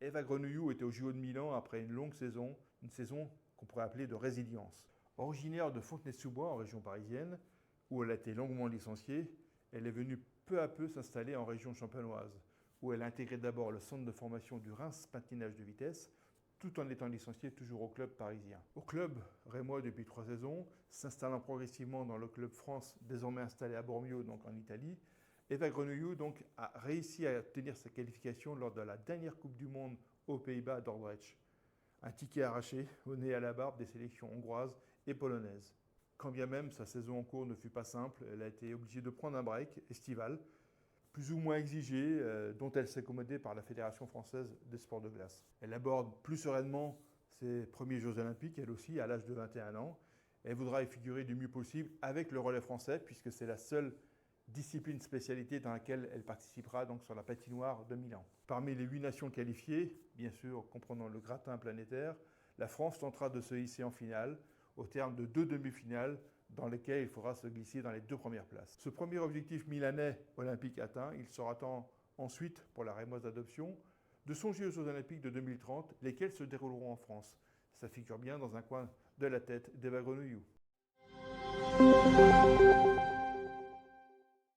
Eva Grenouillou était au JO de Milan après une saison qu'on pourrait appeler de résilience. Originaire de Fontenay-sous-Bois, en région parisienne, où elle a été longuement licenciée, elle est venue peu à peu s'installer en région champenoise, où elle a intégré d'abord le centre de formation du Reims Patinage de vitesse, tout en étant licenciée toujours au club parisien. Au club rémois depuis 3 saisons, s'installant progressivement dans le club France, désormais installé à Bormio, donc en Italie, Eva Grenouillou donc, a réussi à obtenir sa qualification lors de la dernière Coupe du Monde aux Pays-Bas à Dordrecht. Un ticket arraché au nez et à la barbe des sélections hongroises et polonaises. Quand bien même sa saison en cours ne fut pas simple, elle a été obligée de prendre un break estival, plus ou moins exigé, dont elle s'est accommodée par la Fédération française des sports de glace. Elle aborde plus sereinement ses premiers Jeux olympiques, elle aussi, à l'âge de 21 ans. Elle voudra y figurer du mieux possible avec le relais français, puisque c'est la seule discipline spécialité dans laquelle elle participera donc sur la patinoire de Milan. Parmi les 8 nations qualifiées, bien sûr comprenant le gratin planétaire, la France tentera de se hisser en finale au terme de 2 demi-finales dans lesquelles il faudra se glisser dans les 2 premières places. Ce premier objectif milanais olympique atteint, il sera temps ensuite pour la rémoise d'adoption de songer aux Jeux olympiques de 2030, lesquels se dérouleront en France. Ça figure bien dans un coin de la tête d'Eva Grenouillou.